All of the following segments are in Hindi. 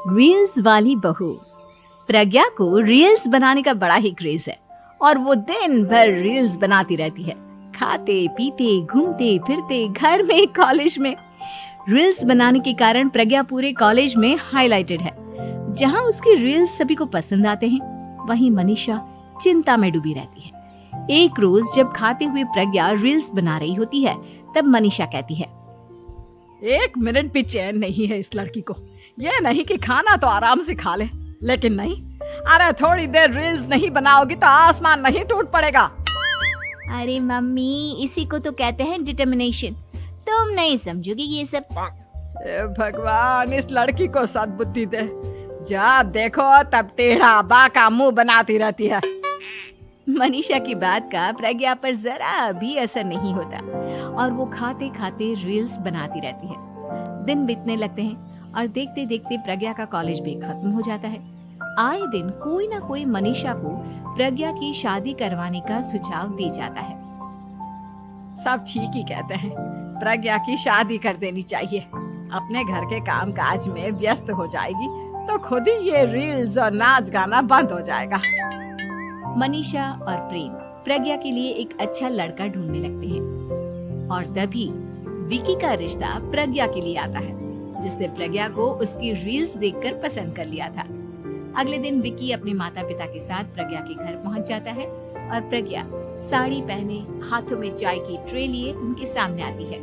रील्स वाली बहू। प्रज्ञा को रील्स बनाने का बड़ा ही क्रेज है और वो दिन भर रील्स बनाती रहती है। खाते पीते घूमते फिरते घर में कॉलेज में रील्स बनाने के कारण प्रज्ञा पूरे कॉलेज में हाईलाइटेड है। जहां उसकी रील्स सभी को पसंद आते हैं, वहीं मनीषा चिंता में डूबी रहती है। एक रोज जब खाते हुए प्रज्ञा रील्स बना रही होती है, तब मनीषा कहती है, 1 मिनट भी चैन नहीं है इस लड़की को। ये नहीं कि खाना तो आराम से खा ले, लेकिन नहीं, अरे थोड़ी देर रील्स नहीं बनाओगी तो आसमान नहीं टूट पड़ेगा। अरे मम्मी, इसी को तो कहते हैं डिटर्मिनेशन। तुम नहीं समझोगी ये सब। भगवान, इस लड़की को सद्बुद्धि दे। जब देखो तब टेढ़ा बाका मुंह बनाती रहती है। मनीषा की बात का प्रज्ञा पर जरा भी असर नहीं होता और वो खाते खाते रील्स बनाती रहती है। दिन बीतने लगते हैं और देखते देखते प्रज्ञा का कॉलेज भी खत्म हो जाता है। आए दिन कोई ना कोई मनीषा को प्रज्ञा की शादी करवाने का सुझाव दे जाता है। सब ठीक ही कहते हैं, प्रज्ञा की शादी कर देनी चाहिए। अपने घर के काम काज में व्यस्त हो जाएगी तो खुद ही ये रील्स और नाच गाना बंद हो जाएगा। मनीषा और प्रेम प्रज्ञा के लिए एक अच्छा लड़का ढूंढने लगते हैं और तभी विकी का रिश्ता प्रज्ञा के लिए आता है, जिसने प्रज्ञा को उसकी रील्स देखकर पसंद कर लिया था। अगले दिन विकी अपने माता पिता के साथ प्रज्ञा के घर पहुंच जाता है और प्रज्ञा साड़ी पहने हाथों में चाय की ट्रे लिए उनके सामने आती है।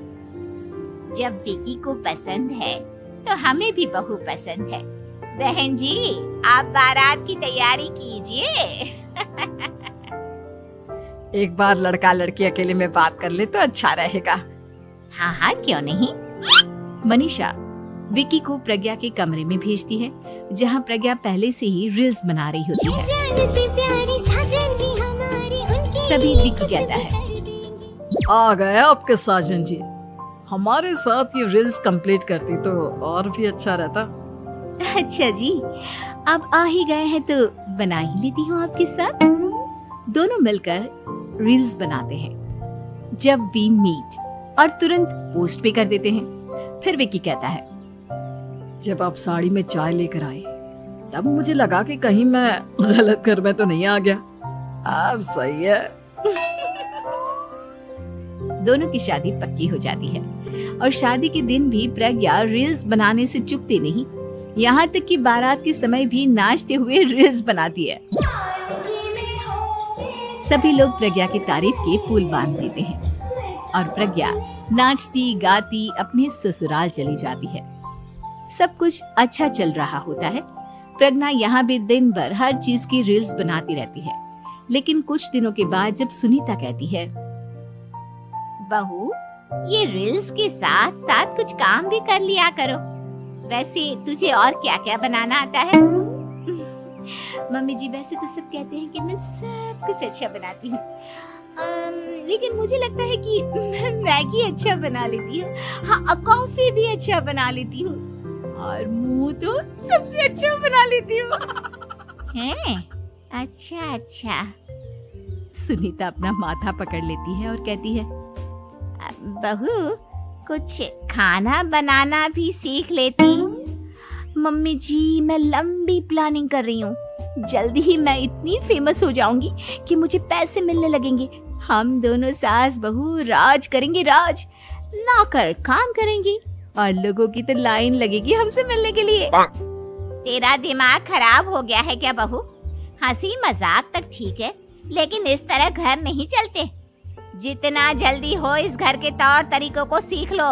जब विकी को पसंद है तो हमें भी बहू पसंद है। बहन जी, आप बारात की तैयारी कीजिए। एक बार लड़का लड़की अकेले में बात कर ले तो अच्छा रहेगा। हाँ हाँ, क्यों नहीं। मनीषा विकी को प्रज्ञा के कमरे में भेजती है, जहां प्रज्ञा पहले से ही रील्स बना रही होती है। तभी विकी कहता है, आ गए आपके साजन जी। हमारे साथ ये रील्स कंप्लीट करती तो और भी अच्छा रहता। अच्छा जी, अब आ ही गए हैं तो बना ही लेती हूँ आपके साथ। दोनों मिलकर रील्स बनाते हैं। जब वी मीट और तुरंत पोस्ट भी कर देते हैं। फिर विकी कहता है, जब आप साड़ी में चाय लेकर आए तब मुझे लगा कि कहीं मैं गलत घर में तो नहीं आ गया। अब सही है। दोनों की शादी पक्की हो जाती है और शादी के दिन भी प्रज्ञा रील्स बनाने से चूकती नहीं। यहाँ तक कि बारात के समय भी नाचते हुए रील्स बनाती है। सभी लोग प्रज्ञा की तारीफ के पुल बांध देते हैं और प्रज्ञा नाचती गाती अपने ससुराल चली जाती है। सब कुछ अच्छा चल रहा होता है। प्रज्ञा यहाँ भी दिन भर हर चीज की रील्स बनाती रहती है। लेकिन कुछ दिनों के बाद जब सुनीता कहती है, बहू, ये रील्स के साथ साथ कुछ काम भी कर लिया करो। वैसे तुझे और क्या क्या बनाना आता है? मम्मी जी, वैसे तो सब कहते हैं कि मैं सब कुछ अच्छा बनाती हूँ, लेकिन मुझे लगता है कि मैं मैगी अच्छा बना लेती हूँ। हाँ, कॉफी भी अच्छा बना लेती हूँ और मुंह तो सबसे अच्छा बना लेती हूँ। हैं? अच्छा अच्छा। सुनीता अपना माथा पकड़ लेती है और कहती है, बहू, कुछ खाना बनाना भी सीख लेती। मम्मी जी, मैं लंबी प्लानिंग कर रही हूँ। जल्दी ही मैं इतनी फेमस हो जाऊंगी कि मुझे पैसे मिलने लगेंगे। हम दोनों सास बहू राज करेंगे, राज नौकर काम करेंगे और लोगों की तो लाइन लगेगी हमसे मिलने के लिए। तेरा दिमाग खराब हो गया है क्या बहू? हंसी मजाक तक ठीक है, लेकिन इस तरह घर नहीं चलते। जितना जल्दी हो इस घर के तौर तरीकों को सीख लो।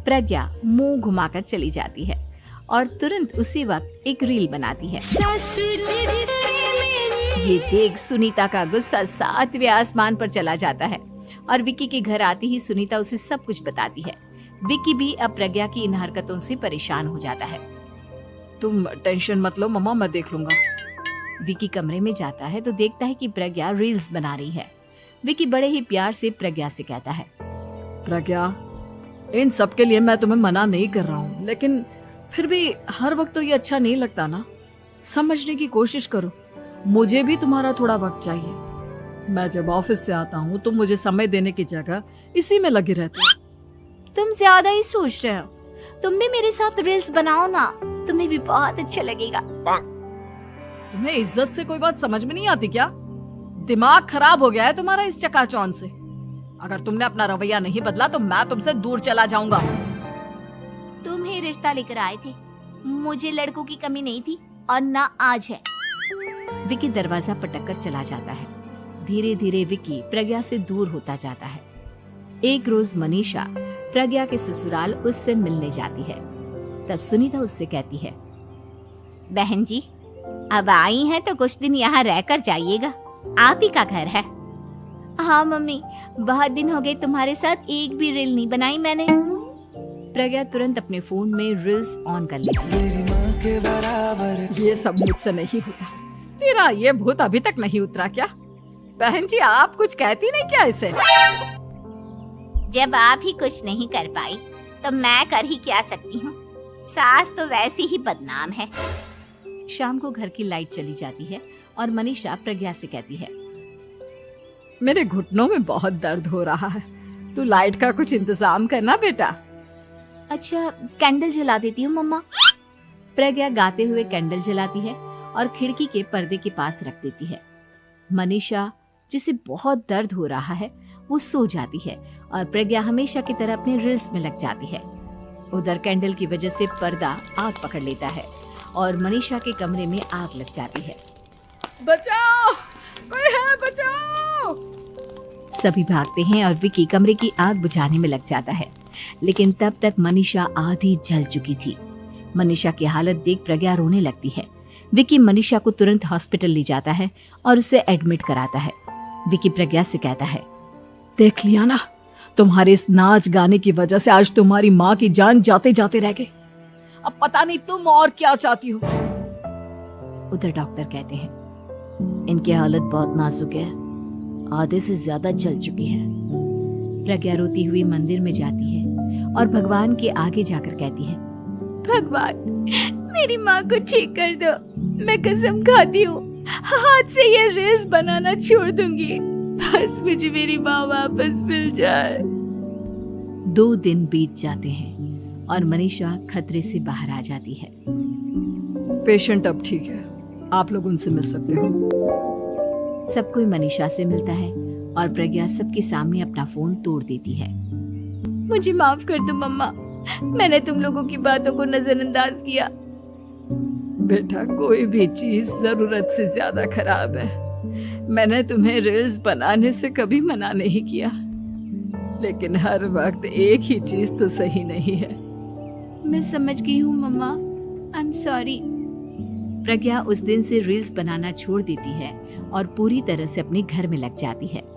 प्रज्ञा मुंह घुमाकर चली जाती है और तुरंत उसी वक्त एक रील बनाती है। ये देख सुनीता का गुस्सा 7वें आसमान पर चला जाता है और विकी के घर आती ही सुनीता उसे सब कुछ बताती है। विकी भी अब प्रज्ञा की इन हरकतों से परेशान हो जाता है। तुम टेंशन मत लो मम्मा, मैं देख लूंगा। विकी कमरे में जाता है तो देखता है कि प्रज्ञा रील्स बना रही है। विकी बड़े ही प्यार से प्रज्ञा से कहता है, प्रज्ञा, इन सब के लिए मैं तुम्हें मना नहीं कर रहा हूँ, लेकिन फिर भी हर वक्त तो ये अच्छा नहीं लगता ना। समझने की कोशिश करो, मुझे भी तुम्हारा थोड़ा वक्त चाहिए। मैं जब ऑफिस से आता हूँ तो मुझे समय देने की जगह इसी में लगी रहती है। तुम ज्यादा ही सोच रहे हो। तुम भी मेरे साथ रील्स बनाओ ना, तुम्हें भी बहुत अच्छा लगेगा। तुम्हें इज्जत से कोई बात समझ में नहीं आती क्या? दिमाग खराब हो गया है तुम्हारा इस चकाचौंध से। अगर तुमने अपना रवैया नहीं बदला तो मैं तुमसे दूर चला जाऊंगा। तुम ही रिश्ता लेकर आए थे, मुझे लड़कों की कमी नहीं थी और ना आज है। विकी दरवाजा पटक कर चला जाता है। धीरे धीरे विकी प्रज्ञा से दूर होता जाता है। एक रोज मनीषा प्रज्ञा के ससुराल उससे मिलने जाती है। तब सुनीता उससे कहती है, बहन जी, अब आई हैं तो कुछ दिन यहाँ रहकर जाइएगा, आप ही का घर है। हाँ मम्मी, बहुत दिन हो गए तुम्हारे साथ एक भी रील नहीं बनाई मैंने। प्रज्ञा तुरंत अपने फोन में रील्स ऑन कर लेती है। ये सब मुझसे नहीं होता। तेरा ये भूत अभी तक नहीं उतरा क्या? बहन जी, आप कुछ कहती नहीं क्या इसे? जब आप ही कुछ नहीं कर पाई तो मैं कर ही क्या सकती हूँ। सास तो वैसी ही बदनाम है। शाम को घर की लाइट चली जाती है और मनीषा प्रज्ञा से कहती है, मेरे घुटनों में बहुत दर्द हो रहा है, तू लाइट का कुछ इंतजाम करना बेटा। अच्छा, कैंडल जला देती हूँ मम्मा। प्रज्ञा गाते हुए कैंडल जलाती है और खिड़की के पर्दे के पास रख देती है। मनीषा, जिसे बहुत दर्द हो रहा है, वो सो जाती है और प्रज्ञा हमेशा की तरह अपने रील्स में लग जाती है। उधर कैंडल की वजह से पर्दा आग पकड़ लेता है और मनीषा के कमरे में आग लग जाती है। बचाओ, कोई है, बचाओ। सभी भागते हैं और विकी कमरे की आग बुझाने में लग जाता है, लेकिन तब तक मनीषा आधी जल चुकी थी। मनीषा की हालत देख प्रज्ञा रोने लगती है। विकी मनीषा को तुरंत हॉस्पिटल ले जाता है और उसे एडमिट कराता है। विकी प्रज्ञा से कहता है, देख लिया ना, तुम्हारे इस नाच गाने की वजह से आज तुम्हारी माँ की जान जाते जाते रह गई। अब पता नहीं तुम और क्या चाहती हो। उधर डॉक्टर कहते हैं, इनकी हालत बहुत नाजुक है, आधे से ज्यादा जल चुकी है। प्रज्ञा रोती हुई मंदिर में जाती है और भगवान के आगे जाकर कहती है, भगवान, मेरी माँ को ठीक कर दो। मैं कसम खाती हूँ, हाथ से ये रील्स बनाना छोड़ दूंगी। बस मुझे मेरी माँ वापस मिल जाए। 2 दिन बीत जाते हैं और मनीषा खतरे से बाहर आ जाती है। पेशेंट अब ठीक है, आप लोग उनसे मिल सकते हो। सब कोई मनीषा से मिलता है और प्रज्ञा सबके सामने अपना फोन तोड़ देती है। मुझे माफ कर दो मम्मा, मैंने तुम लोगों की बातों को नजरअंदाज किया। बेटा, कोई भी चीज जरूरत से ज्यादा खराब है। मैंने तुम्हें रील्स बनाने से कभी मना नहीं किया, लेकिन हर वक्त एक ही चीज तो सही नहीं है। मैं समझ गई हूँ मम्मा, आई एम सॉरी। प्रज्ञा उस दिन से रील्स बनाना छोड़ देती है और पूरी तरह से अपने घर में लग जाती है।